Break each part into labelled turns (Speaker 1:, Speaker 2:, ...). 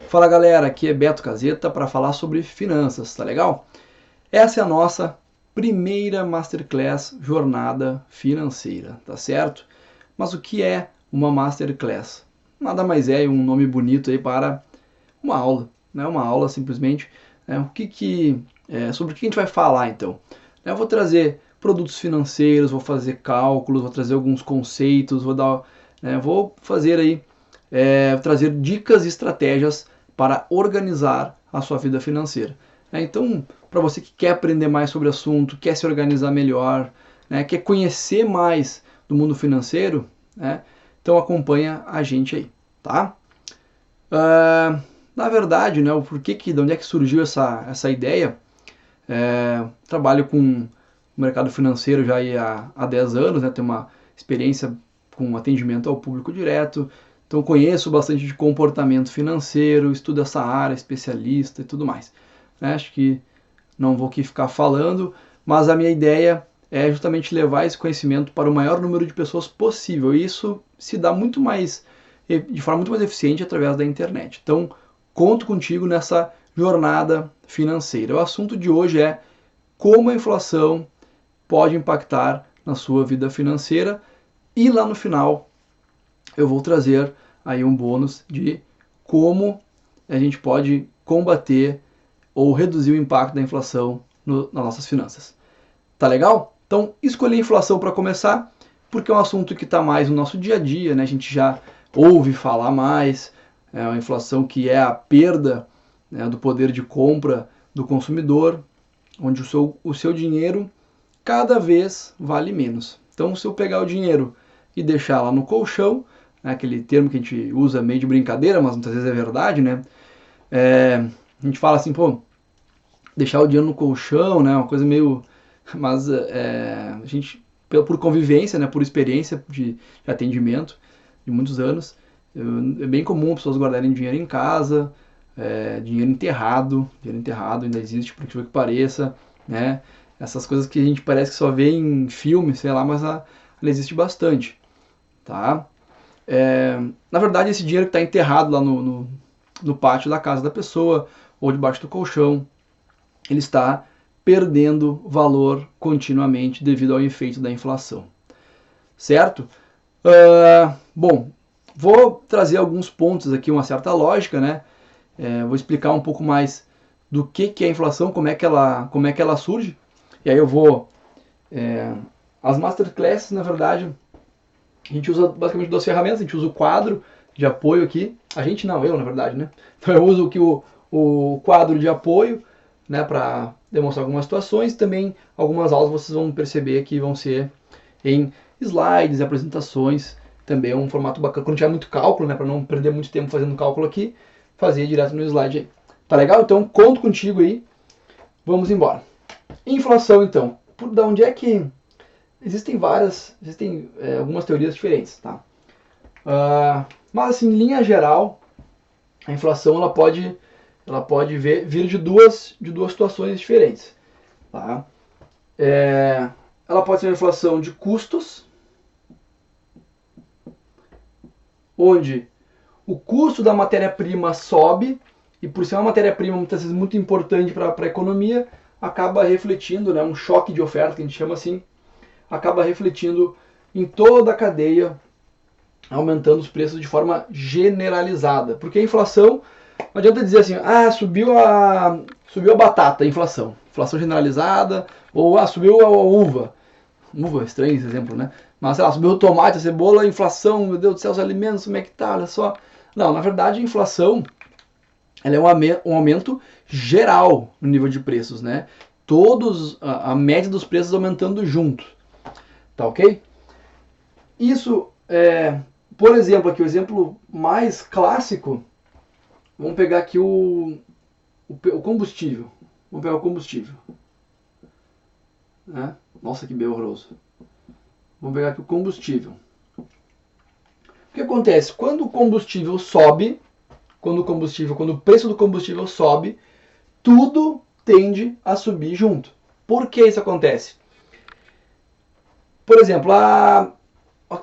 Speaker 1: Fala galera, aqui é Beto Caseta para falar sobre finanças, tá legal? Essa é a nossa primeira Masterclass Jornada Financeira, tá certo? Mas o que é uma Masterclass? Nada mais é um nome bonito aí para uma aula, né? Uma aula simplesmente. Né? Sobre o que a gente vai falar então? Eu vou trazer produtos financeiros, vou fazer cálculos, vou trazer alguns conceitos, vou fazer aí trazer dicas e estratégias para organizar a sua vida financeira. Então, para você que quer aprender mais sobre o assunto, quer se organizar melhor, quer conhecer mais do mundo financeiro, então acompanha a gente aí, tá? Na verdade, de onde é que surgiu essa ideia? Trabalho com o mercado financeiro já há 10 anos, tenho uma experiência com atendimento ao público direto, então conheço bastante de comportamento financeiro, estudo essa área, especialista e tudo mais. Acho que não vou aqui ficar falando, mas a minha ideia é justamente levar esse conhecimento para o maior número de pessoas possível. E isso se dá de forma muito mais eficiente através da internet. Então, conto contigo nessa jornada financeira. O assunto de hoje é como a inflação pode impactar na sua vida financeira e lá no final eu vou trazer aí um bônus de como a gente pode combater ou reduzir o impacto da inflação nas nossas finanças. Tá legal? Então, escolhi a inflação para começar, porque é um assunto que está mais no nosso dia a dia, né? A gente já ouve falar mais, é uma inflação que é a perda, do poder de compra do consumidor, onde o seu dinheiro cada vez vale menos. Então, se eu pegar o dinheiro e deixar lá no colchão, aquele termo que a gente usa meio de brincadeira, mas muitas vezes é verdade, né? A gente fala assim, pô, deixar o dinheiro no colchão, né? Uma coisa meio... Mas a gente, por convivência, por experiência de atendimento de muitos anos, é bem comum as pessoas guardarem dinheiro em casa, dinheiro enterrado ainda existe, por incrível que pareça, né? Essas coisas que a gente parece que só vê em filme, sei lá, mas ela existe bastante, tá? Na verdade, esse dinheiro que está enterrado lá no pátio da casa da pessoa ou debaixo do colchão, ele está perdendo valor continuamente devido ao efeito da inflação, certo? Bom, vou trazer alguns pontos aqui, uma certa lógica, né? Vou explicar um pouco mais do que é a inflação, como é que ela surge, e aí eu vou... as masterclasses, na verdade, a gente usa basicamente duas ferramentas. A gente usa o quadro de apoio aqui. Eu, na verdade, né? Então eu uso aqui o quadro de apoio, né, para demonstrar algumas situações. Também algumas aulas vocês vão perceber que vão ser em slides, apresentações. Também é um formato bacana. Quando tiver muito cálculo, né, para não perder muito tempo fazendo cálculo aqui, fazer direto no slide aí. Tá legal? Então conto contigo aí. Vamos embora. Inflação, então. Da onde é que... Existem algumas teorias diferentes, tá? Mas assim, em linha geral, a inflação ela pode vir de duas situações diferentes, tá? Ela pode ser uma inflação de custos, onde o custo da matéria-prima sobe, e por ser uma matéria-prima muitas vezes muito importante para a economia, acaba refletindo, né, um choque de oferta, que a gente chama assim, acaba refletindo em toda a cadeia, aumentando os preços de forma generalizada. Porque a inflação, não adianta dizer assim, subiu a batata, a inflação generalizada, ou subiu a uva. Uva, estranho esse exemplo, né? Mas sei lá, subiu o tomate, a cebola, a inflação, meu Deus do céu, os alimentos, como é que tá, olha só. Não, na verdade a inflação, ela é um aumento geral no nível de preços, né? A média dos preços aumentando junto. Tá ok? Isso, por exemplo, aqui o exemplo mais clássico, vamos pegar aqui o combustível. Vamos pegar o combustível. Né? Nossa, que bem horroroso. Vamos pegar aqui o combustível. O que acontece? Quando o combustível sobe, quando o preço do combustível sobe, tudo tende a subir junto. Por que isso acontece? Por exemplo,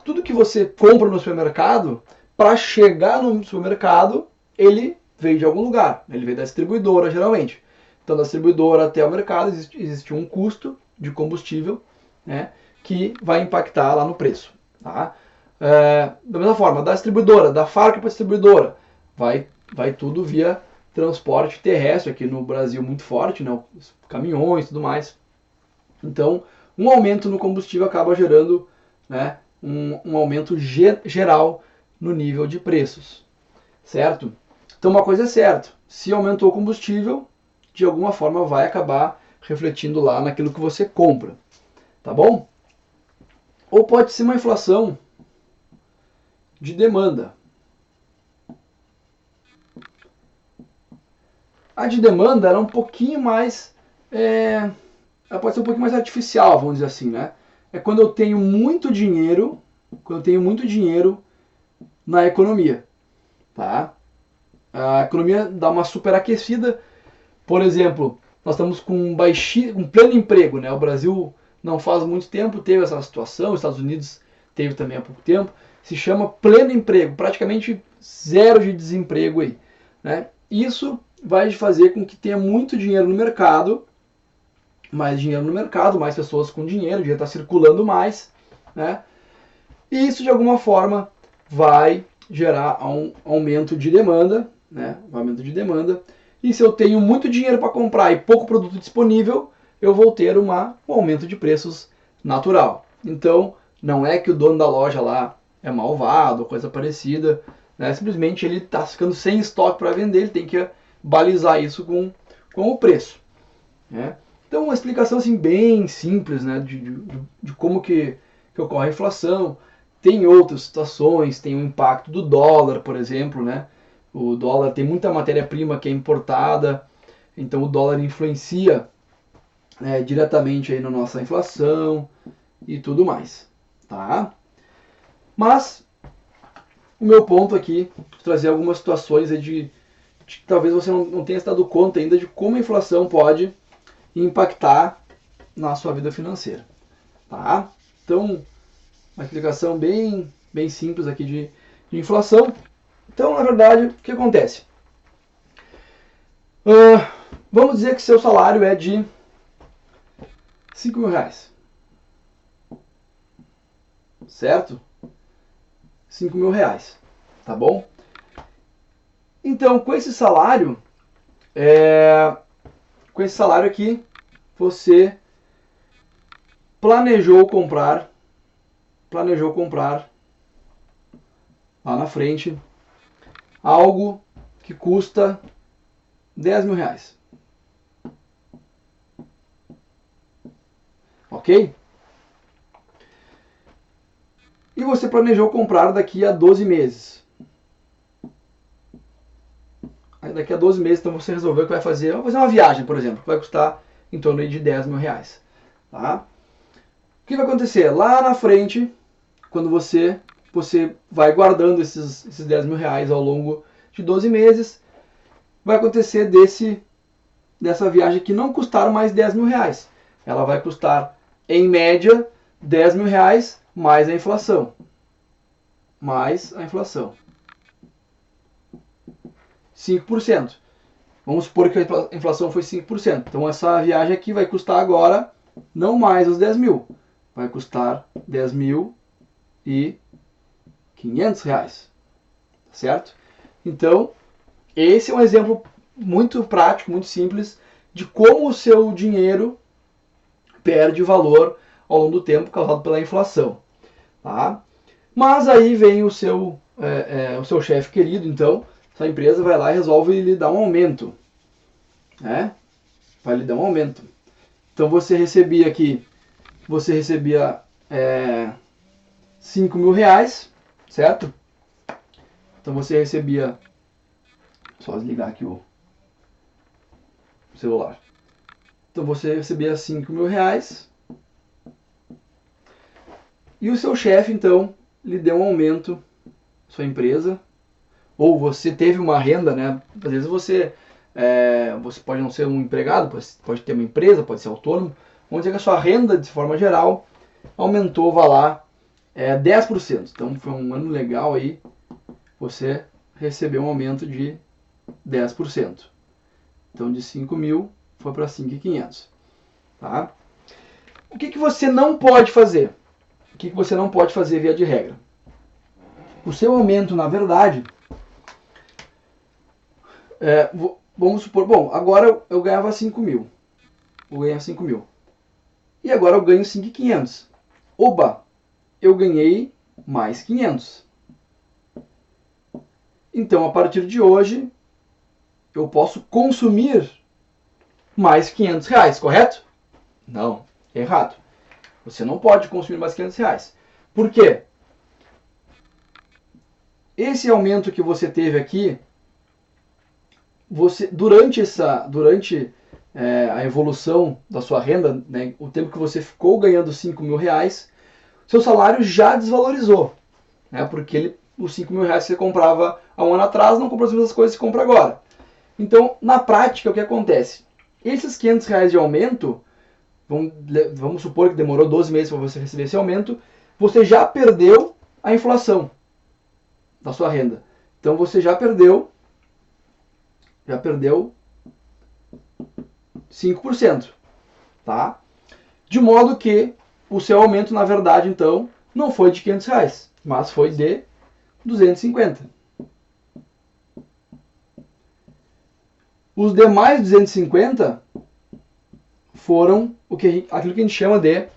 Speaker 1: tudo que você compra no supermercado, para chegar no supermercado, ele veio de algum lugar, ele veio da distribuidora geralmente. Então, da distribuidora até o mercado existe um custo de combustível, né, que vai impactar lá no preço. Tá? Da mesma forma, da distribuidora, da fábrica para a distribuidora, vai tudo via transporte terrestre, aqui no Brasil muito forte, né, os caminhões e tudo mais. Então, um aumento no combustível acaba gerando, né, um aumento geral no nível de preços, certo? Então, uma coisa é certa, se aumentou o combustível, de alguma forma vai acabar refletindo lá naquilo que você compra, tá bom? Ou pode ser uma inflação de demanda. A de demanda era um pouquinho mais, ela pode ser um pouquinho mais artificial, vamos dizer assim, né? É quando eu tenho muito dinheiro, na economia, tá? A economia dá uma superaquecida. Por exemplo, nós estamos com um pleno emprego, né? O Brasil não faz muito tempo teve essa situação, os Estados Unidos teve também há pouco tempo, se chama pleno emprego, praticamente zero de desemprego aí, né? Isso vai fazer com que tenha muito dinheiro no mercado, mais dinheiro no mercado, mais pessoas com dinheiro, o dinheiro está circulando mais, né? E isso de alguma forma vai gerar um aumento de demanda, né? Um aumento de demanda. E se eu tenho muito dinheiro para comprar e pouco produto disponível, eu vou ter um aumento de preços natural. Então, não é que o dono da loja lá é malvado ou coisa parecida, né? Simplesmente ele está ficando sem estoque para vender, ele tem que balizar isso com o preço, né? Então, uma explicação assim, bem simples, né, de como que ocorre a inflação. Tem outras situações, tem o impacto do dólar, por exemplo, né? O dólar tem muita matéria-prima que é importada, então o dólar influencia diretamente aí na nossa inflação e tudo mais, tá? Mas o meu ponto aqui é trazer algumas situações aí de talvez você não tenha se dado conta ainda de como a inflação pode impactar na sua vida financeira, tá? Então, uma explicação bem simples aqui de inflação. Então, na verdade, o que acontece? Vamos dizer que seu salário é de 5 mil reais, certo? 5 mil reais, tá bom? Então, com esse salário aqui, você planejou comprar lá na frente algo que custa 10 mil reais. Ok? E você planejou comprar daqui a 12 meses. Aí daqui a 12 meses, então você resolveu que vai fazer uma viagem, por exemplo, que vai custar em torno de 10 mil reais. Tá? O que vai acontecer? Lá na frente, quando você vai guardando esses 10 mil reais ao longo de 12 meses, vai acontecer dessa viagem que não custar mais 10 mil reais. Ela vai custar, em média, 10 mil reais mais a inflação. Mais a inflação. 5%. Vamos supor que a inflação foi 5%. Então essa viagem aqui vai custar agora não mais os 10 mil. Vai custar 10.500 reais. Certo? Então, esse é um exemplo muito prático, muito simples, de como o seu dinheiro perde valor ao longo do tempo causado pela inflação. Tá? Mas aí vem o seu chefe querido, então, essa empresa vai lá e resolve lhe dar um aumento. Né? Vai lhe dar um aumento. Então você recebia 5 mil reais, certo? Então você recebia, só desligar aqui o celular. Então você recebia 5 mil reais e o seu chefe então lhe deu um aumento, sua empresa, ou você teve uma renda, né? Às vezes você pode não ser um empregado, pode ter uma empresa, pode ser autônomo, vamos dizer que a sua renda, de forma geral, aumentou, vá lá, 10%. Então foi um ano legal aí, você recebeu um aumento de 10%. Então, de 5.000 foi para 5.500. Tá? O que você não pode fazer? O que você não pode fazer via de regra? O seu aumento, na verdade, vamos supor, bom, agora eu ganhava 5.000. Eu ganhava 5.000. E agora eu ganho 5.500. Oba, eu ganhei mais 500. Então, a partir de hoje, eu posso consumir mais 500 reais, correto? Não, errado. Você não pode consumir mais 500 reais. Por quê? Esse aumento que você teve aqui, durante a evolução da sua renda, né, o tempo que você ficou ganhando 5.000 reais, seu salário já desvalorizou. Né, porque os 5.000 reais que você comprava há um ano atrás não comprou as mesmas coisas que compra agora. Então, na prática, o que acontece? Esses 500 reais de aumento, vamos supor que demorou 12 meses para você receber esse aumento, você já perdeu a inflação da sua renda. Então, você já perdeu 5%. Tá? De modo que o seu aumento, na verdade, então, não foi de 500 reais, mas foi de 250. Os demais 250 foram aquilo que a gente chama de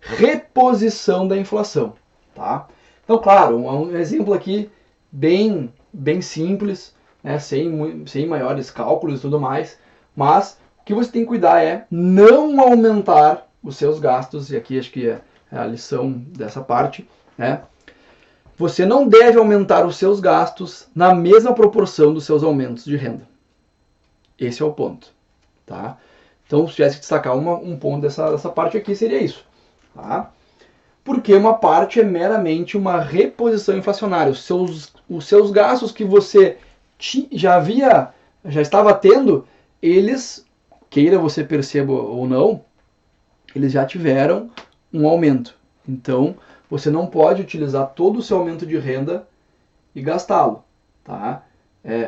Speaker 1: reposição da inflação. Tá? Então, claro, um exemplo aqui bem simples, né, sem maiores cálculos e tudo mais, mas o que você tem que cuidar é não aumentar os seus gastos, e aqui acho que é a lição dessa parte, né? Você não deve aumentar os seus gastos na mesma proporção dos seus aumentos de renda. Esse é o ponto. Tá? Então, se tivesse que destacar um ponto dessa parte aqui, seria isso. Tá? Porque uma parte é meramente uma reposição inflacionária. Os seus gastos que você já estava tendo, eles, queira você perceba ou não, eles já tiveram um aumento. Então, você não pode utilizar todo o seu aumento de renda e gastá-lo. Tá?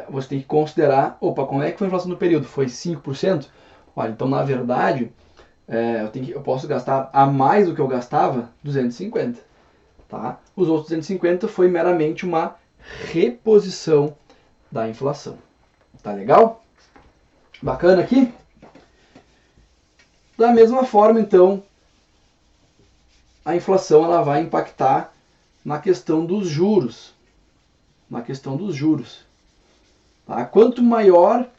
Speaker 1: Você tem que considerar, como é que foi a inflação no período? Foi 5%? Olha, então, na verdade, eu posso gastar a mais do que eu gastava, 250. Tá? Os outros 250 foi meramente uma reposição da inflação. Tá legal? Bacana aqui? Da mesma forma, então, a inflação ela vai impactar na questão dos juros. Na questão dos juros. Tá? Quanto maior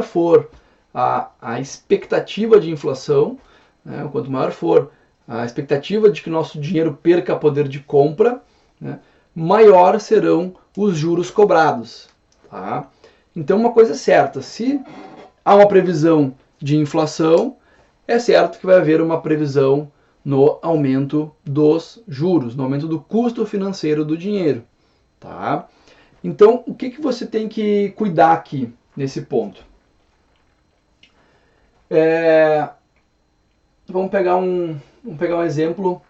Speaker 1: for a expectativa de inflação, né, quanto maior for a expectativa de que nosso dinheiro perca poder de compra, né, maior serão os juros cobrados. Tá? Então, uma coisa é certa, se há uma previsão de inflação, é certo que vai haver uma previsão no aumento dos juros, no aumento do custo financeiro do dinheiro. Tá? Então, o que você tem que cuidar aqui nesse ponto? Vamos pegar um exemplo.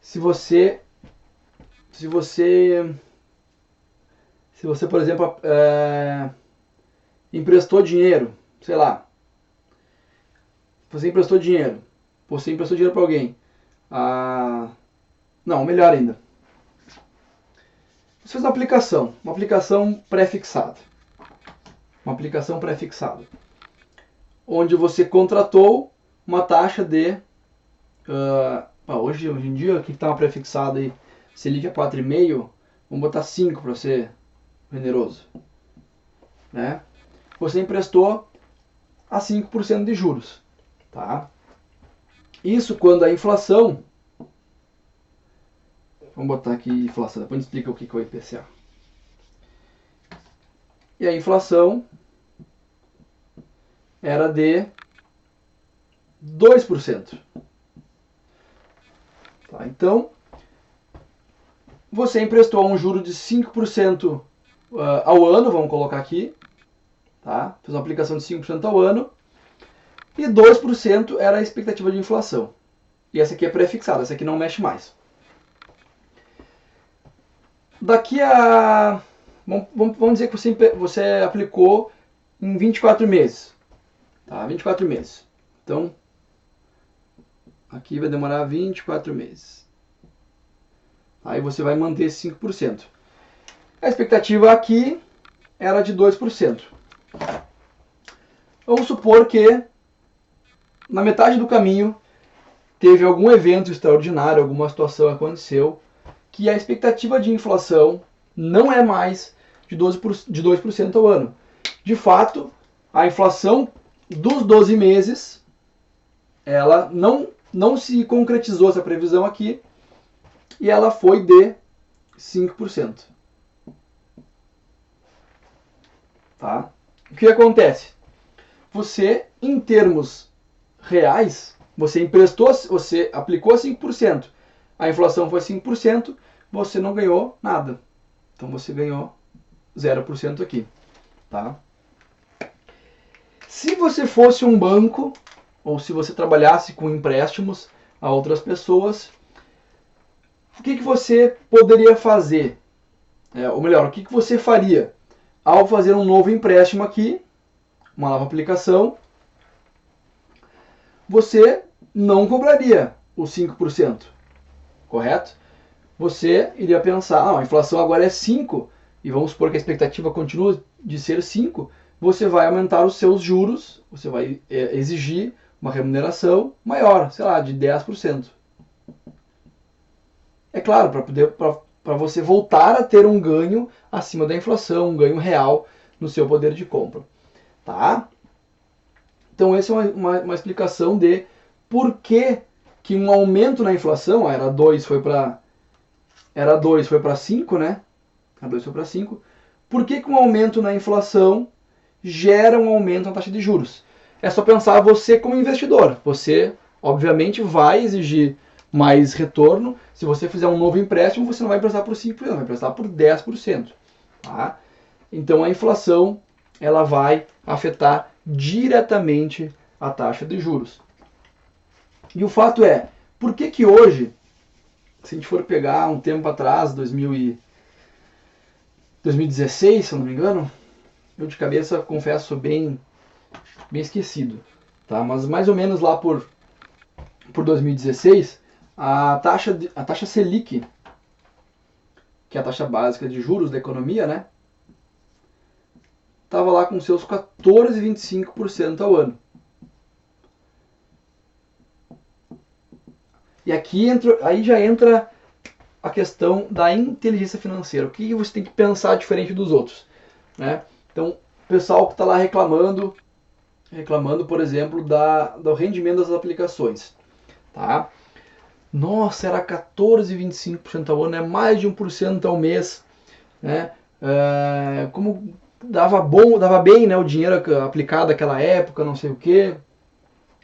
Speaker 1: Se você, por exemplo, emprestou dinheiro, sei lá, você emprestou dinheiro para alguém. Não, melhor ainda. Você fez uma aplicação pré-fixada. Uma aplicação pré-fixada. Onde você contratou uma taxa de... hoje em dia, o que está pré-fixado aí? Selic é 4,5, vamos botar 5 para ser generoso. Né? Você emprestou a 5% de juros. Tá? Isso quando a inflação... Vamos botar aqui inflação, depois a gente explica o que é o IPCA. E a inflação era de 2%. Tá? Então, você emprestou um juro de 5% ao ano, vamos colocar aqui. Tá? Fez uma aplicação de 5% ao ano. E 2% era a expectativa de inflação. E essa aqui é pré-fixada, essa aqui não mexe mais. daqui a... Vamos dizer que você aplicou em 24 meses. Tá? 24 meses. Então, aqui vai demorar 24 meses. Aí você vai manter esse 5%. A expectativa aqui era de 2%. Vamos supor que na metade do caminho teve algum evento extraordinário, alguma situação aconteceu, que a expectativa de inflação não é mais de 2% ao ano. De fato, a inflação dos 12 meses, ela não se concretizou essa previsão aqui, e ela foi de 5%. Tá? O que acontece? Você, em termos reais, você aplicou 5%, a inflação foi 5%, você não ganhou nada. Então você ganhou 0% aqui. Tá? Se você fosse um banco, ou se você trabalhasse com empréstimos a outras pessoas, o que você poderia fazer? Ou melhor, o que você faria ao fazer um novo empréstimo aqui, uma nova aplicação? Você não cobraria os 5%, correto? Você iria pensar, a inflação agora é 5%, e vamos supor que a expectativa continua de ser 5%, você vai aumentar os seus juros, você vai exigir uma remuneração maior, sei lá, de 10%. É claro, para você voltar a ter um ganho acima da inflação, um ganho real no seu poder de compra. Tá? Então essa é uma explicação de por que um aumento na inflação, era 2 foi para 5, né? A 2 foi para 5. Por que um aumento na inflação gera um aumento na taxa de juros? É só pensar você como investidor. Você, obviamente, vai exigir mais retorno. Se você fizer um novo empréstimo, você não vai emprestar por 5%, vai emprestar por 10%. Tá? Então a inflação ela vai afetar diretamente a taxa de juros. E o fato é, por que hoje, se a gente for pegar um tempo atrás, 2016, se eu não me engano, eu de cabeça confesso bem esquecido, tá? Mas mais ou menos lá por 2016, a taxa Selic, que é a taxa básica de juros da economia, né? Estava lá com seus 14,25% ao ano. E aqui aí já entra a questão da inteligência financeira. O que você tem que pensar diferente dos outros, né? Então, o pessoal que está lá reclamando, por exemplo, do rendimento das aplicações, tá? Nossa, era 14,25% ao ano, é mais de 1% ao mês, né? Como dava bem, né, o dinheiro aplicado naquela época, não sei o quê.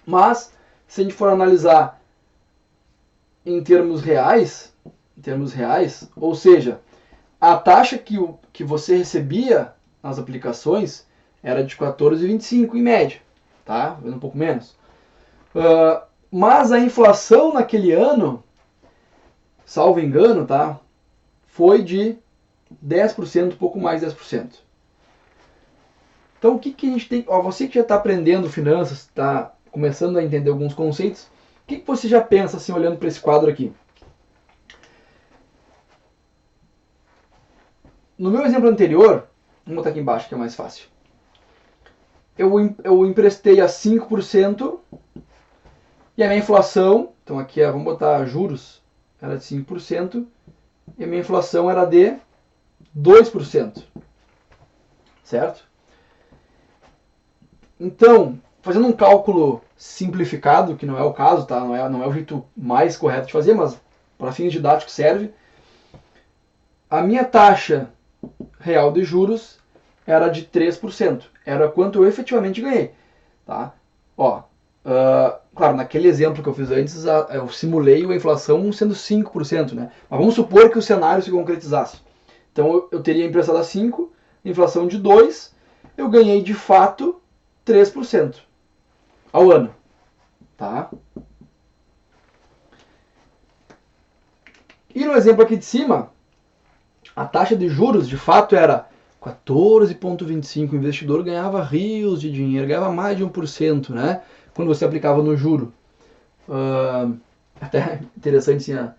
Speaker 1: Mas, se a gente for analisar em termos reais, ou seja, a taxa que você recebia nas aplicações era de 14,25 em média, tá? Um pouco menos. Mas a inflação naquele ano, salvo engano, tá? Foi de 10%, pouco mais de 10%. Então o que a gente tem... você que já está aprendendo finanças, está começando a entender alguns conceitos, o que você já pensa assim, olhando para esse quadro aqui? No meu exemplo anterior, vamos botar aqui embaixo que é mais fácil. Eu emprestei a 5% e a minha inflação, então aqui vamos botar juros, era de 5% e a minha inflação era de 2%. Certo? Então, fazendo um cálculo simplificado, que não é o caso, tá? Não é o jeito mais correto de fazer, mas para fins didáticos serve. A minha taxa real de juros era de 3%. Era quanto eu efetivamente ganhei. Tá? Claro, naquele exemplo que eu fiz antes, eu simulei a inflação sendo 5%. Né? Mas vamos supor que o cenário se concretizasse. Então eu teria emprestado a 5%, inflação de 2%, eu ganhei de fato 3% ao ano. Tá? E no exemplo aqui de cima, a taxa de juros de fato era 14,25%. O investidor ganhava rios de dinheiro, ganhava mais de 1%, né? Quando você aplicava no juro. Até interessante, assim,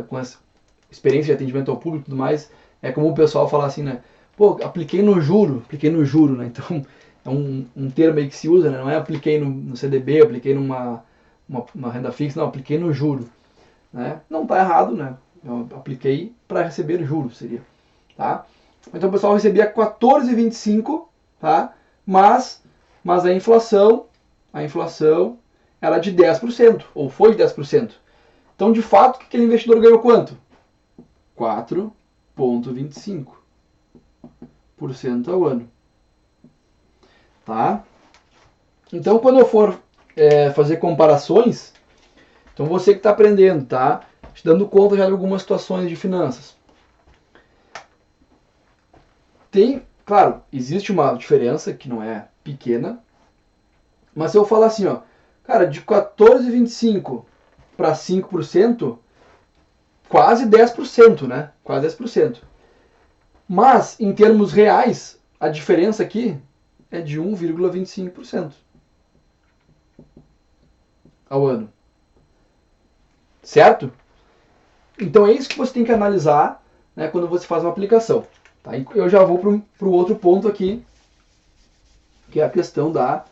Speaker 1: com essa experiência de atendimento ao público e tudo mais, é comum o pessoal falar assim, né? Pô, apliquei no juro, né? Então, é um termo aí que se usa, né? Não é apliquei no CDB, apliquei numa renda fixa, não, apliquei no juro, né? Não tá errado, né? Eu apliquei para receber juros, seria, tá? Então o pessoal recebia 14,25, tá? Mas a inflação era de 10%, ou foi de 10%. Então, de fato, aquele investidor ganhou quanto? 4,25% ao ano. Tá? Então, quando eu for fazer comparações, então você que está aprendendo, tá? Te dando conta já de algumas situações de finanças. Claro, existe uma diferença que não é pequena, mas se eu falar assim, ó, cara, de 14,25 para 5%, quase 10%, né? Quase 10%. Mas, em termos reais, a diferença aqui é de 1,25% ao ano. Certo? Então é isso que você tem que analisar, né, quando você faz uma aplicação. Tá? Eu já vou para o outro ponto aqui, que é a questão da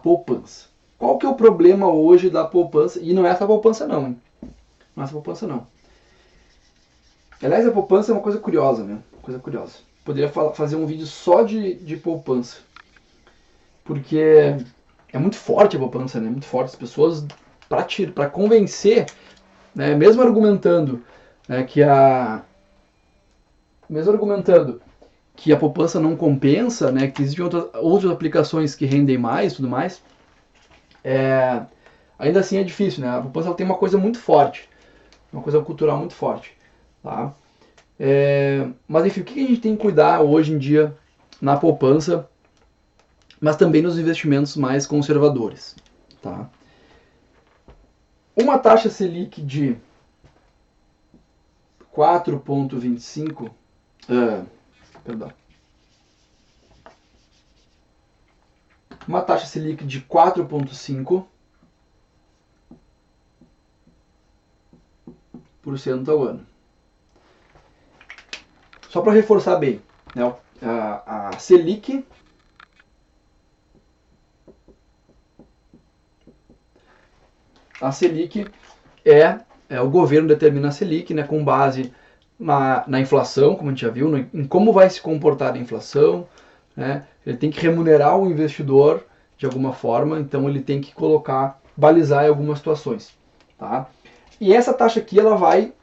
Speaker 1: poupança. Qual que é o problema hoje da poupança? E não é essa poupança não, hein? Não é essa poupança não. Aliás, a poupança é uma coisa curiosa, né? Coisa curiosa. Poderia fazer um vídeo só de poupança. Porque é muito forte a poupança, né? Muito forte. As pessoas, para convencer, né, mesmo argumentando, né, que a poupança não compensa, né, que existem outras aplicações que rendem mais, tudo mais, ainda assim é difícil, né? A poupança ela tem uma coisa muito forte, uma coisa cultural muito forte, tá? Mas enfim, o que a gente tem que cuidar hoje em dia na poupança, mas também nos investimentos mais conservadores, tá? Uma taxa Selic de 4,25, perdão. Uma taxa Selic de 4,5% ao ano. Só para reforçar bem, né, a Selic o governo determina a Selic, né, com base na inflação, como a gente já viu, em como vai se comportar a inflação, né? Ele tem que remunerar o investidor de alguma forma, então ele tem que balizar em algumas situações, tá? E essa taxa aqui ela vai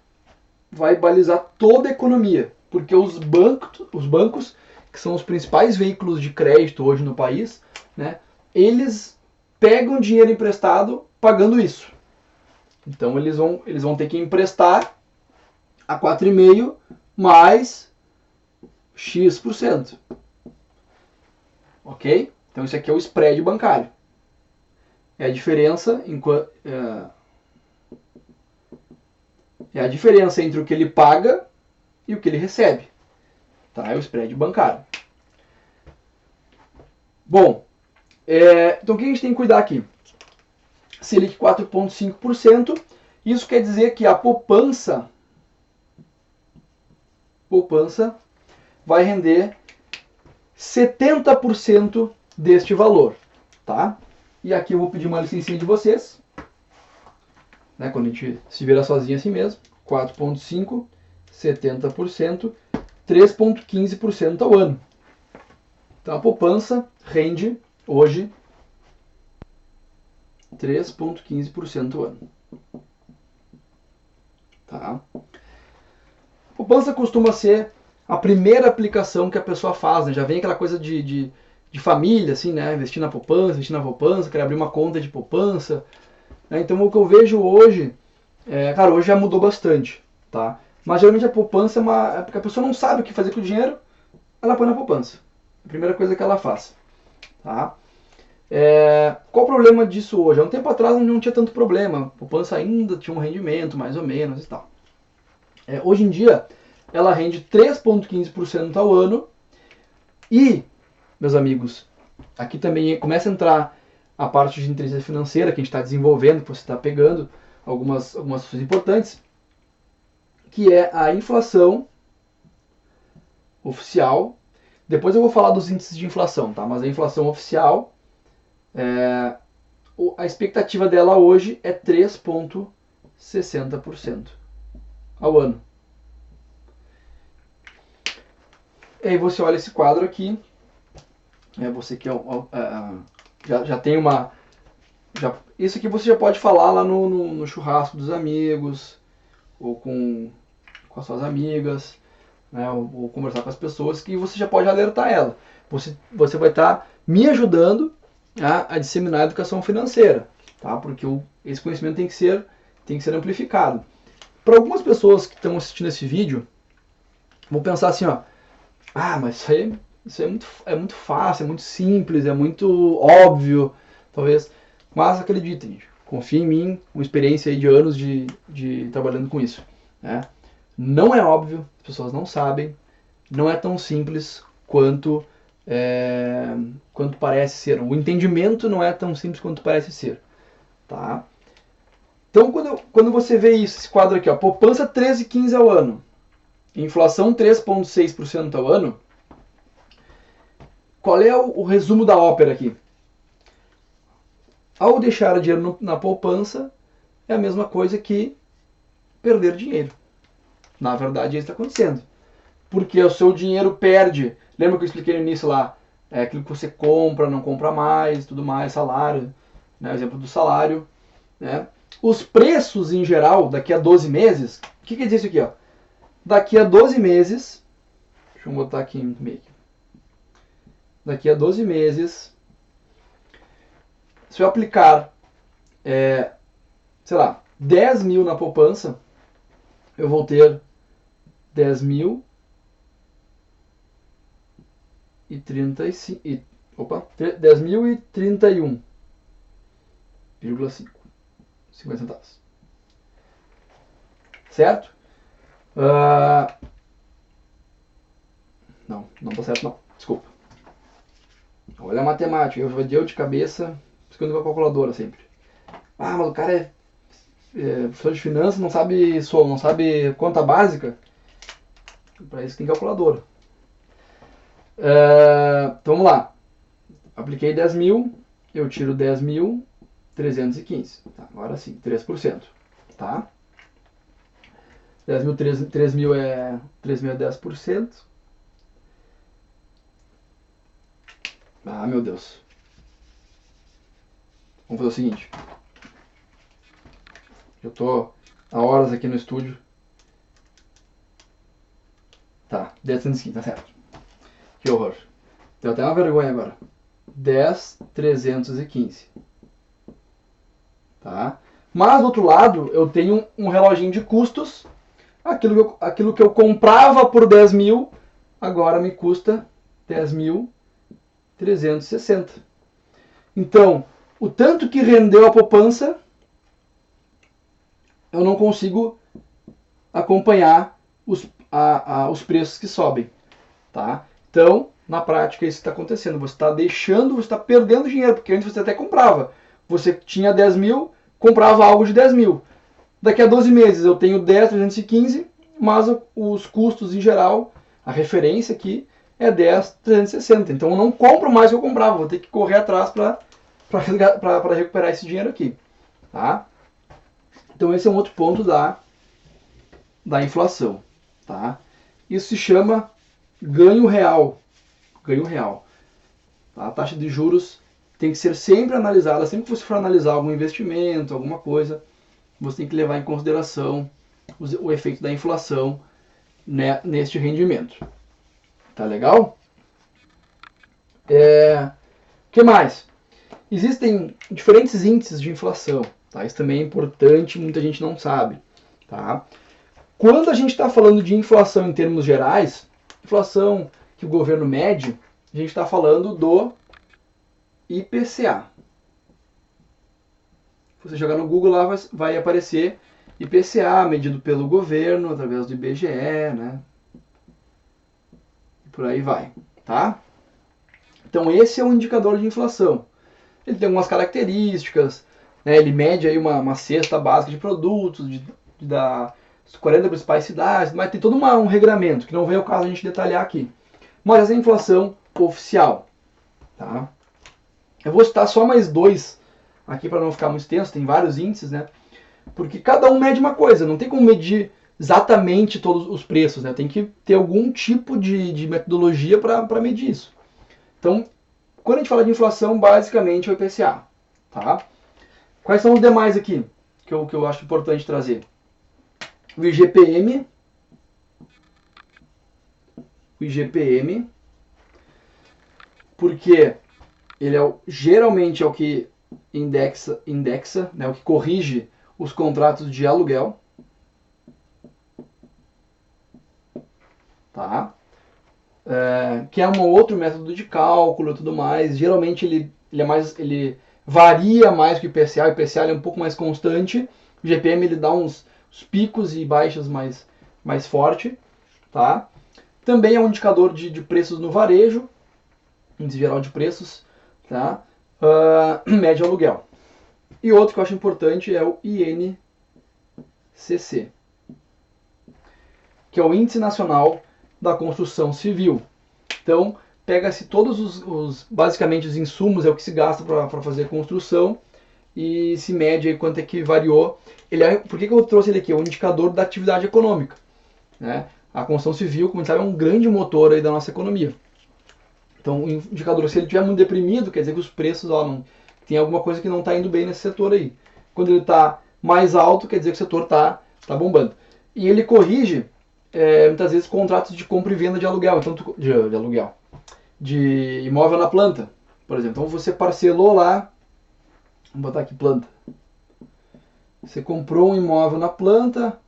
Speaker 1: balizar toda a economia, porque os bancos, que são os principais veículos de crédito hoje no país, né, eles pegam dinheiro emprestado pagando isso. Então eles vão ter que emprestar a 4,5% mais X%. Ok? Então isso aqui é o spread bancário. É a diferença entre o que ele paga e o que ele recebe. Tá? É o spread bancário. Bom, então o que a gente tem que cuidar aqui? Selic 4,5%. Isso quer dizer que a poupança vai render 70% deste valor, tá? E aqui eu vou pedir uma licencinha de vocês, né, quando a gente se vira sozinho assim mesmo. 4,5%, 70%, 3,15% ao ano. Então a poupança rende hoje 3,15% ao ano. Tá? A poupança costuma ser a primeira aplicação que a pessoa faz, né? Já vem aquela coisa de família, assim, né? Investir na poupança, querer abrir uma conta de poupança, né? Então o que eu vejo hoje, cara, hoje já mudou bastante, tá? Mas geralmente a poupança é porque a pessoa não sabe o que fazer com o dinheiro, ela põe na poupança. A primeira coisa que ela faz, tá? Qual o problema disso hoje? Há um tempo atrás não tinha tanto problema, a poupança ainda tinha um rendimento, mais ou menos e tal. Hoje em dia, ela rende 3,15% ao ano e, meus amigos, aqui também começa a entrar a parte de inteligência financeira que a gente está desenvolvendo, que você está pegando algumas coisas importantes, que é a inflação oficial. Depois eu vou falar dos índices de inflação, tá? Mas a inflação oficial, a expectativa dela hoje é 3,60% ao ano. E aí você olha esse quadro aqui, você que já tem uma... isso aqui você já pode falar lá no churrasco dos amigos, ou com as suas amigas, né, ou conversar com as pessoas, que você já pode alertar ela. Você vai estar me ajudando a disseminar a educação financeira, tá? Porque esse conhecimento tem que ser amplificado. Para algumas pessoas que estão assistindo esse vídeo, vão pensar assim, mas isso é muito fácil, é muito simples, é muito óbvio, talvez. Mas acreditem, gente, confiem em mim, uma experiência aí de anos de trabalhando com isso, né? Não é óbvio, as pessoas não sabem, não é tão simples quanto parece ser. O entendimento não é tão simples quanto parece ser, tá? Então, quando você vê isso, esse quadro aqui, poupança 13,15 ao ano, inflação 3,6% ao ano, qual é o resumo da ópera aqui? Ao deixar dinheiro na poupança, é a mesma coisa que perder dinheiro. Na verdade, isso está acontecendo. Porque o seu dinheiro perde. Lembra que eu expliquei no início lá? É aquilo que você compra, não compra mais, tudo mais, salário. Né? Exemplo do salário. Né? Os preços em geral, daqui a 12 meses, o que quer dizer isso aqui? Daqui a 12 meses, deixa eu botar aqui no meio. Daqui a 12 meses, se eu aplicar, sei lá, 10 mil na poupança, eu vou ter 10.031,5 centavos. Certo? Não tá certo não. Desculpa. Olha a matemática. Eu de cabeça, buscando uma calculadora sempre. Mas o cara é professor de finanças, não sabe conta básica. Para isso tem calculadora. Então vamos lá. Apliquei 10 mil, eu tiro 10.315. Tá, agora sim, 3%. Tá? 3 mil é 10%. Ah, meu Deus. Vamos fazer o seguinte. Eu tô há horas aqui no estúdio. Tá, 10.315, tá certo. Que horror. Deu até uma vergonha agora. 10.315. Tá? Mas do outro lado, eu tenho um reloginho de custos. Aquilo que eu comprava por 10 mil, agora me custa 10.360. Então, o tanto que rendeu a poupança, eu não consigo acompanhar os preços que sobem. Tá? Então, na prática, isso está acontecendo. Você está perdendo dinheiro, porque antes você até comprava. Você tinha 10 mil, comprava algo de 10 mil. Daqui a 12 meses eu tenho 10.315, mas os custos em geral, a referência aqui é 10.360. Então eu não compro mais o que eu comprava, vou ter que correr atrás para recuperar esse dinheiro aqui. Tá? Então esse é um outro ponto da inflação. Tá? Isso se chama ganho real. Ganho real. A taxa de juros tem que ser sempre analisada. Sempre que você for analisar algum investimento, alguma coisa, você tem que levar em consideração o efeito da inflação, né, neste rendimento. Tá legal? Que mais? Existem diferentes índices de inflação. Tá? Isso também é importante, muita gente não sabe. Tá? Quando a gente está falando de inflação em termos gerais, inflação que o governo mede, a gente está falando do IPCA. Se você jogar no Google lá, vai aparecer IPCA, medido pelo governo, através do IBGE, né? E por aí vai, tá? Então esse é um indicador de inflação. Ele tem algumas características, né? Ele mede aí uma cesta básica de produtos das 40 principais cidades, mas tem todo um regramento, que não vem ao caso a gente detalhar aqui. Mas essa é a inflação oficial, tá? Eu vou citar só mais dois aqui para não ficar muito extenso, tem vários índices, né? Porque cada um mede uma coisa, não tem como medir exatamente todos os preços, né? Tem que ter algum tipo de metodologia para medir isso. Então, quando a gente fala de inflação, basicamente é o IPCA, tá? Quais são os demais aqui que eu acho importante trazer? O IGPM, porque ele geralmente é o que indexa, né, o que corrige os contratos de aluguel, tá? Que é um outro método de cálculo e tudo mais. Geralmente ele varia mais que o IPCA. O IPCA é um pouco mais constante. O IGPM ele dá uns picos e baixas mais forte, tá? Também é um indicador de preços no varejo, índice geral de preços, tá? Média aluguel. E outro que eu acho importante é o INCC, que é o Índice Nacional da Construção Civil. Então, pega-se todos basicamente os insumos, é o que se gasta para fazer a construção, e se mede aí quanto é que variou. Por que eu trouxe ele aqui? É um indicador da atividade econômica, né? A construção civil, como a gente sabe, é um grande motor aí da nossa economia. Então, o indicador, se ele estiver muito deprimido, quer dizer que os preços, tem alguma coisa que não está indo bem nesse setor aí. Quando ele está mais alto, quer dizer que o setor está bombando. E ele corrige, muitas vezes, contratos de compra e venda de aluguel, então, de imóvel na planta, por exemplo. Então, você parcelou lá, vamos botar aqui planta. Você comprou um imóvel na planta,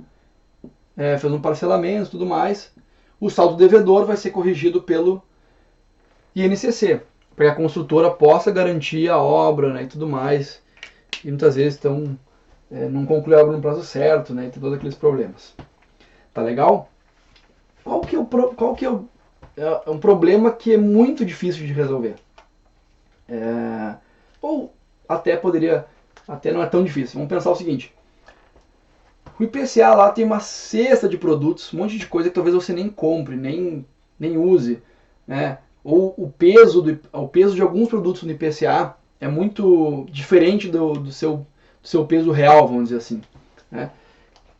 Speaker 1: fez um parcelamento e tudo mais. O saldo devedor vai ser corrigido pelo INCC, para que a construtora possa garantir a obra, né, e tudo mais. E muitas vezes não conclui a obra no prazo certo, né, e tem todos aqueles problemas. Tá legal? Qual que é um problema que é muito difícil de resolver? Ou até não é tão difícil. Vamos pensar o seguinte. O IPCA lá tem uma cesta de produtos, um monte de coisa que talvez você nem compre, nem use, né? Ou o peso de alguns produtos no IPCA é muito diferente do seu peso real, vamos dizer assim, né?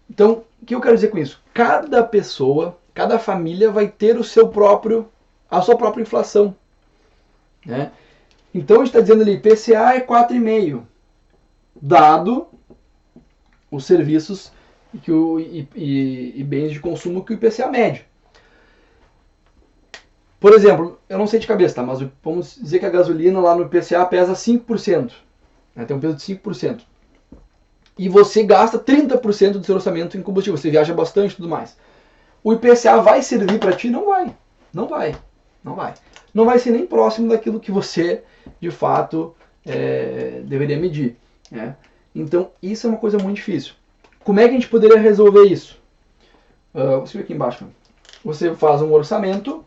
Speaker 1: Então, o que eu quero dizer com isso? Cada pessoa, cada família vai ter a sua própria inflação, né? Então, a gente está dizendo ali, IPCA é 4,5, dado os serviços e bens de consumo que o IPCA mede. Por exemplo, eu não sei de cabeça, tá? Mas vamos dizer que a gasolina lá no IPCA pesa 5%, né? Tem um peso de 5%. E você gasta 30% do seu orçamento em combustível, você viaja bastante e tudo mais. O IPCA vai servir para ti? Não vai. Não vai. Não vai ser nem próximo daquilo que você, de fato, deveria medir, né? Então, isso é uma coisa muito difícil. Como é que a gente poderia resolver isso? Vou escrever aqui embaixo. Você faz um orçamento.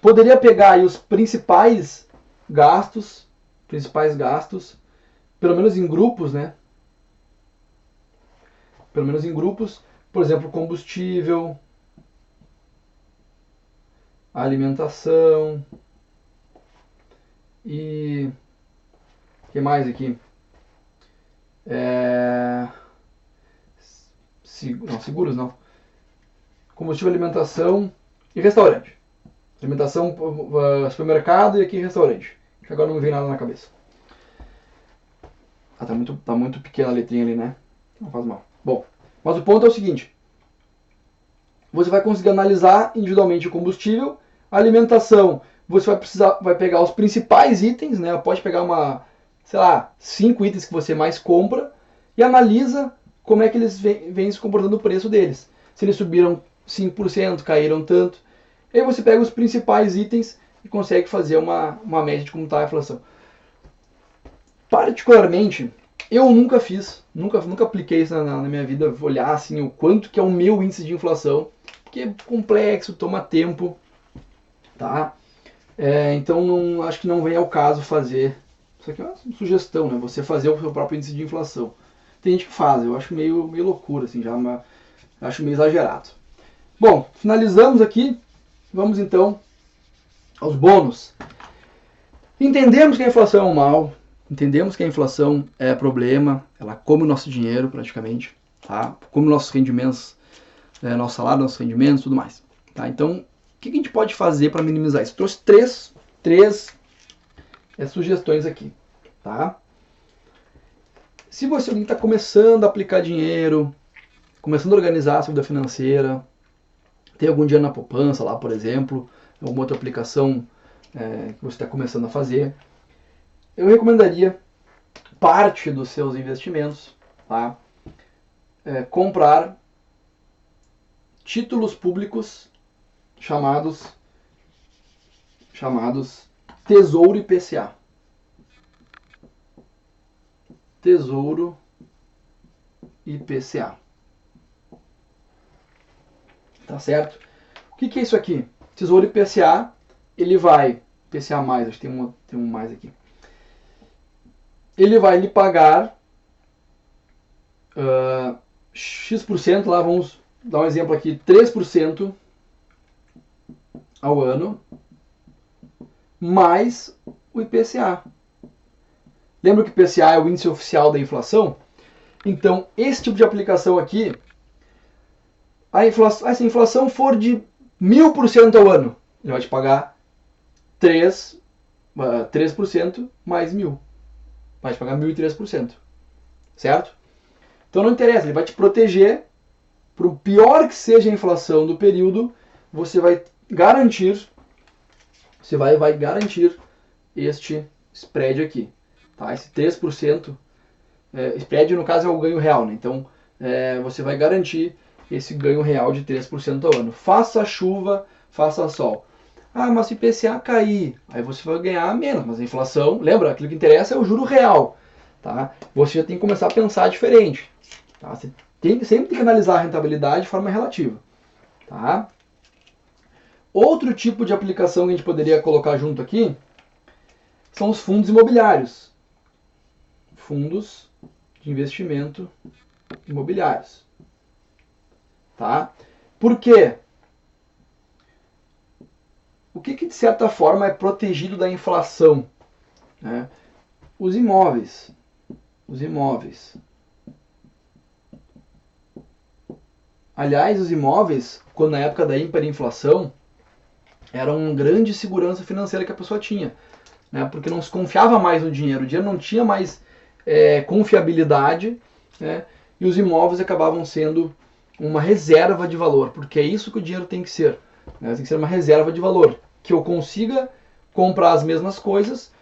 Speaker 1: Poderia pegar aí os principais gastos, pelo menos em grupos, né? Por exemplo, combustível, alimentação e o que mais aqui? Seguros não. Combustível, alimentação e restaurante. Alimentação, supermercado e aqui restaurante. Agora não me vem nada na cabeça. Tá muito pequena a letrinha ali, né? Não faz mal. Bom, mas o ponto é o seguinte. Você vai conseguir analisar individualmente o combustível, a alimentação. Você vai pegar os principais itens, né? Pode pegar 5 itens que você mais compra e analisa como é que eles vêm se comportando o preço deles. Se eles subiram 5%, caíram tanto. Aí você pega os principais itens e consegue fazer uma média de como está a inflação. Particularmente, eu nunca fiz, nunca apliquei isso na minha vida, olhar assim o quanto que é o meu índice de inflação, porque é complexo, toma tempo, tá? Então acho que não vem ao caso fazer, isso aqui é uma sugestão, né? Você fazer o seu próprio índice de inflação. Tem gente que faz, eu acho meio loucura, assim, já acho meio exagerado. Bom, finalizamos aqui, vamos então aos bônus. Entendemos que a inflação é um mal, entendemos que a inflação é problema, ela come o nosso dinheiro praticamente, tá? Come nossos rendimentos, nosso salário, nossos rendimentos, tudo mais. Tá? Então, o que a gente pode fazer para minimizar isso? Trouxe três sugestões aqui, tá? Se você está começando a aplicar dinheiro, começando a organizar a sua vida financeira, tem algum dinheiro na poupança lá, por exemplo, alguma outra aplicação que você está começando a fazer, eu recomendaria parte dos seus investimentos, tá? Comprar títulos públicos chamados Tesouro IPCA. Tesouro IPCA. Tá certo? O que é isso aqui? Tesouro IPCA, ele vai... IPCA+, acho que tem um mais aqui. Ele vai lhe pagar X%, lá vamos dar um exemplo aqui, 3% ao ano, mais o IPCA. Lembra que o IPCA é o índice oficial da inflação? Então, esse tipo de aplicação aqui, se a inflação for de 1000% ao ano, ele vai te pagar 3% mais 1000. Vai te pagar 1.003%. Certo? Então não interessa, ele vai te proteger. Por pior que seja a inflação do período, você vai garantir este spread aqui. Tá? Esse 3%, spread no caso é o ganho real, né? Então você vai garantir esse ganho real de 3% ao ano. Faça chuva, faça sol. Ah, mas se o IPCA cair, aí você vai ganhar menos. Mas a inflação, lembra, aquilo que interessa é o juro real. Tá? Você já tem que começar a pensar diferente. Tá? Você sempre tem que analisar a rentabilidade de forma relativa. Tá? Outro tipo de aplicação que a gente poderia colocar junto aqui são os fundos imobiliários. Fundos de investimento imobiliários. Tá? Por quê? O que de certa forma é protegido da inflação? Né? Os imóveis. Aliás, os imóveis, quando na época da hiperinflação, eram uma grande segurança financeira que a pessoa tinha. Né? Porque não se confiava mais no dinheiro. O dinheiro não tinha mais confiabilidade, né? E os imóveis acabavam sendo uma reserva de valor, porque é isso que o dinheiro tem que ser. Né? Tem que ser uma reserva de valor, que eu consiga comprar as mesmas coisas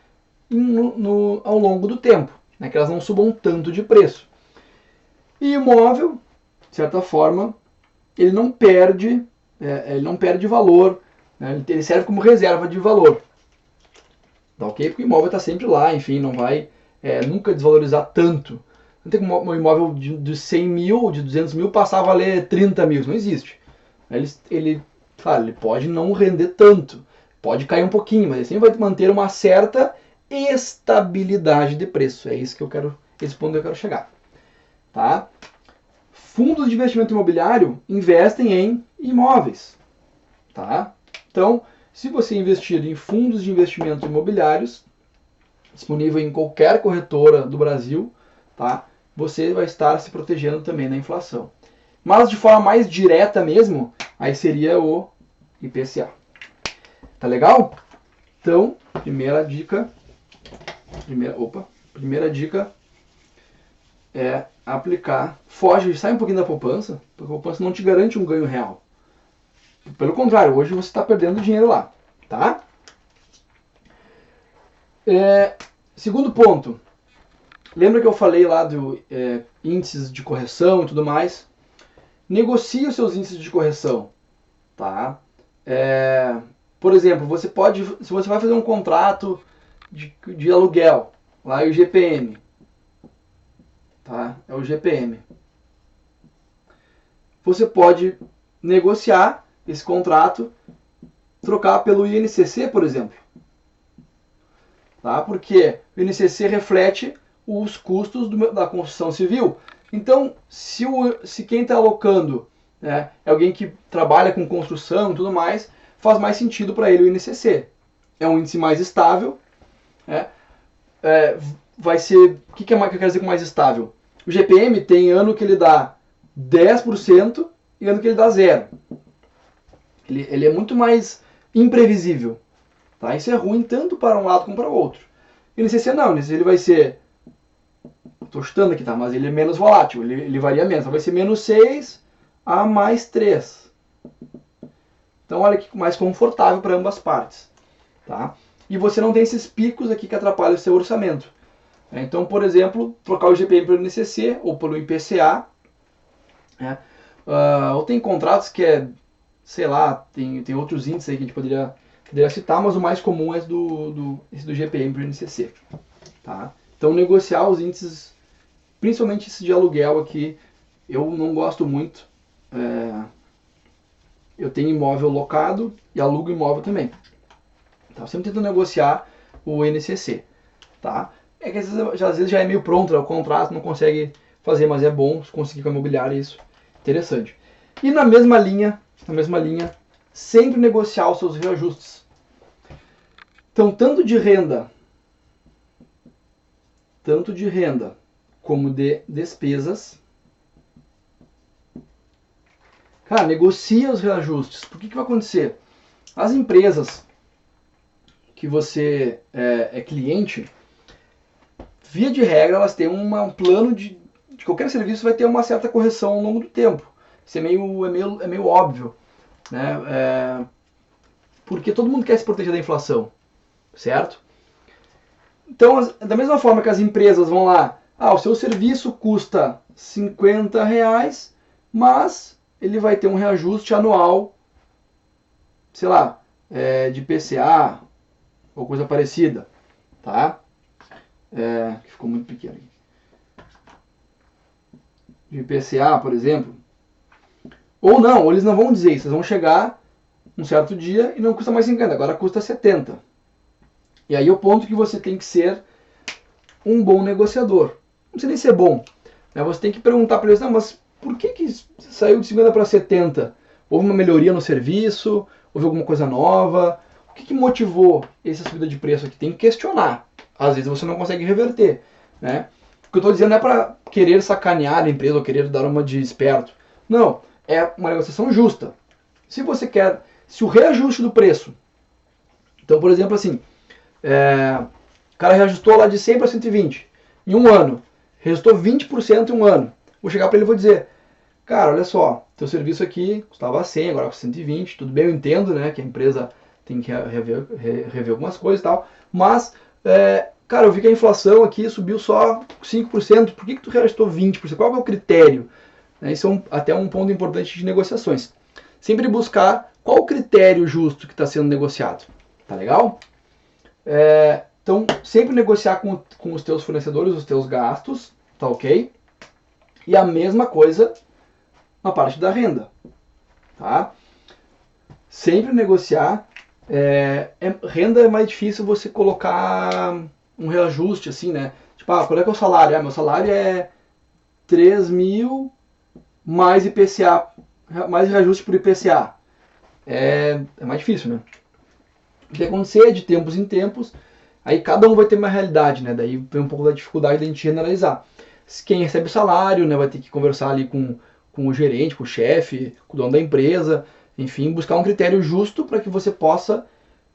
Speaker 1: ao longo do tempo, né? Que elas não subam tanto de preço. E imóvel, de certa forma, ele não perde valor, né? Ele serve como reserva de valor. Tá ok? Porque o imóvel está sempre lá, enfim, não vai nunca desvalorizar tanto. Não tem como um imóvel de 100 mil, de 200 mil passar a valer 30 mil, isso não existe. Claro, ele pode não render tanto, pode cair um pouquinho, mas ele sempre vai manter uma certa estabilidade de preço. É isso que eu quero, esse ponto que eu quero chegar. Tá? Fundos de investimento imobiliário investem em imóveis. Tá? Então, se você investir em fundos de investimento imobiliários, disponível em qualquer corretora do Brasil, tá? Você vai estar se protegendo também da inflação. Mas de forma mais direta mesmo, aí seria o IPCA. Tá legal? Então, primeira dica é aplicar. Sai um pouquinho da poupança, porque a poupança não te garante um ganho real. Pelo contrário, hoje você está perdendo dinheiro lá. Tá? Segundo ponto. Lembra que eu falei lá do índices de correção e tudo mais? Negocie os seus índices de correção. Tá? Por exemplo, você pode, se você vai fazer um contrato de aluguel, lá é o GPM, tá? É o GPM. Você pode negociar esse contrato, trocar pelo INCC, por exemplo. Tá? Porque o INCC reflete os custos da construção civil. Então, se quem está alocando, né, é alguém que trabalha com construção e tudo mais, faz mais sentido para ele o INCC. É um índice mais estável. Né? Vai ser... O que eu quero dizer com mais estável? O GPM tem ano que ele dá 10% e ano que ele dá 0%. Ele é muito mais imprevisível. Tá? Isso é ruim tanto para um lado como para o outro. O INCC não, o INCC ele vai ser... Estou chutando aqui, tá? Mas ele é menos volátil, ele varia menos. Vai ser menos 6 a mais 3. Então olha que mais confortável para ambas partes. Tá? E você não tem esses picos aqui que atrapalham o seu orçamento. Então, por exemplo, trocar o GPM pelo INCC ou pelo IPCA. Né? Ou tem contratos que é, sei lá, tem outros índices aí que a gente poderia citar, mas o mais comum é esse do GPM para o INCC. Tá? Então, negociar os índices, principalmente esse de aluguel aqui, eu não gosto muito. Eu tenho imóvel locado e alugo imóvel também. Tá? Sempre tento negociar o INCC. Tá? É que às vezes já é meio pronto, né? O contrato não consegue fazer, mas é bom se conseguir com a imobiliária isso. Interessante. E na mesma linha, sempre negociar os seus reajustes. Então, tanto de renda como de despesas, cara, negocia os reajustes. Por que vai acontecer? As empresas que você é cliente, via de regra, elas têm um plano de qualquer serviço vai ter uma certa correção ao longo do tempo. Isso é meio óbvio, né? Porque todo mundo quer se proteger da inflação, certo? Então, da mesma forma que as empresas vão lá, o seu serviço custa R$50, mas ele vai ter um reajuste anual, sei lá, de PCA ou coisa parecida, tá? Ficou muito pequeno aqui. De PCA, por exemplo. Ou não, ou eles não vão dizer isso, eles vão chegar um certo dia e não custa mais 50, agora custa 70. E aí é o ponto que você tem que ser um bom negociador. Não precisa nem ser bom. Né? Você tem que perguntar para eles, não, mas por que saiu de 50 para 70? Houve uma melhoria no serviço? Houve alguma coisa nova? O que motivou essa subida de preço aqui? Tem que questionar. Às vezes você não consegue reverter. Né? O que eu estou dizendo não é para querer sacanear a empresa ou querer dar uma de esperto. Não, é uma negociação justa. Se você quer, se o reajuste do preço, então por exemplo assim, o cara reajustou lá de 100 para 120 em um ano, reajustou 20% em um ano. Vou chegar para ele e vou dizer, cara, olha só, teu serviço aqui custava 100, agora custa 120, tudo bem, eu entendo, né, que a empresa tem que rever algumas coisas e tal, mas, cara, eu vi que a inflação aqui subiu só 5%, por que tu reajustou 20%? Qual é o critério? Isso é até um ponto importante de negociações. Sempre buscar qual o critério justo que está sendo negociado. Tá legal? Então, sempre negociar com os teus fornecedores os teus gastos, tá ok? E a mesma coisa na parte da renda, tá? Sempre negociar. Renda é mais difícil você colocar um reajuste, assim, né? Tipo, qual é que é o salário? Meu salário é 3 mil mais IPCA, mais reajuste por IPCA. É mais difícil, né? O que acontecer de tempos em tempos, aí cada um vai ter uma realidade, né? Daí vem um pouco da dificuldade de a gente generalizar. Quem recebe o salário, né, vai ter que conversar ali com o gerente, com o chefe, com o dono da empresa, enfim, buscar um critério justo para que você possa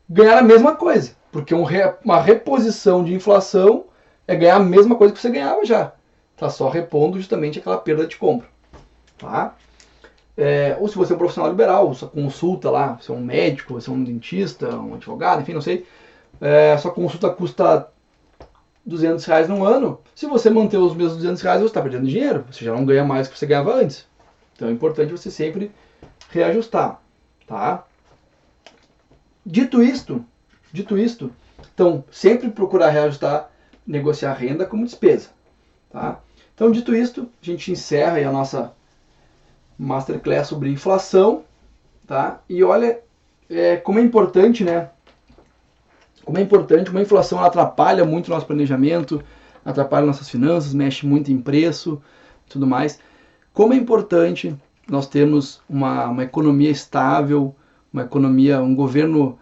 Speaker 1: ganhar a mesma coisa. Porque uma reposição de inflação é ganhar a mesma coisa que você ganhava já. Tá só repondo justamente aquela perda de compra. Tá? Ou se você é um profissional liberal, sua consulta lá, você é um médico, você é um dentista, um advogado, enfim, não sei, sua consulta custa R$200 no ano. Se você manter os mesmos R$200, você está perdendo dinheiro, você já não ganha mais do que você ganhava antes. Então é importante você sempre reajustar, tá? Dito isto, então sempre procurar reajustar, negociar renda como despesa. Tá? Então, dito isto, a gente encerra aí a nossa Masterclass sobre inflação. Tá? E olha como é importante, né? Como é importante, uma inflação ela atrapalha muito o nosso planejamento, atrapalha nossas finanças, mexe muito em preço, tudo mais. Como é importante nós termos uma economia estável, uma economia, um governo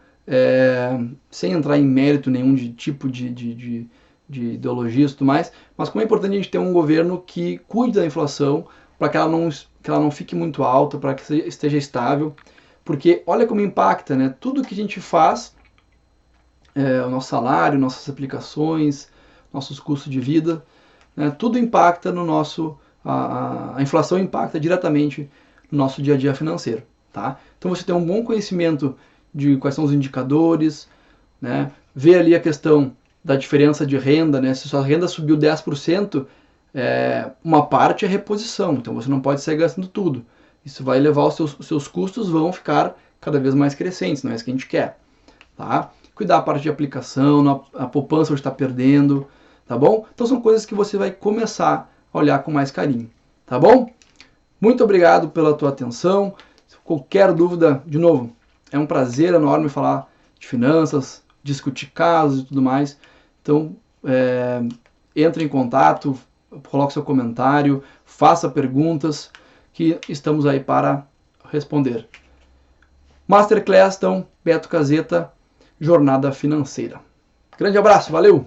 Speaker 1: sem entrar em mérito nenhum de tipo de ideologia e tudo mais, mas como é importante a gente ter um governo que cuide da inflação para que ela não fique muito alta, para que esteja estável, porque olha como impacta, né? Tudo que a gente faz, o nosso salário, nossas aplicações, nossos custos de vida, né? Tudo impacta no nosso, a inflação impacta diretamente no nosso dia a dia financeiro, tá? Então você tem um bom conhecimento de quais são os indicadores, né? Ver ali a questão da diferença de renda, né? Se sua renda subiu 10%, uma parte é reposição, então você não pode sair gastando tudo. Isso vai levar os seus custos vão ficar cada vez mais crescentes, não é isso que a gente quer, tá? Cuidar da parte de aplicação, a poupança você está perdendo, tá bom? Então são coisas que você vai começar a olhar com mais carinho, tá bom? Muito obrigado pela tua atenção. Qualquer dúvida, de novo, é um prazer enorme falar de finanças, discutir casos e tudo mais. Então, entre em contato, coloque seu comentário, faça perguntas, que estamos aí para responder. Masterclass, então, Beto Caseta, Jornada Financeira. Grande abraço, valeu!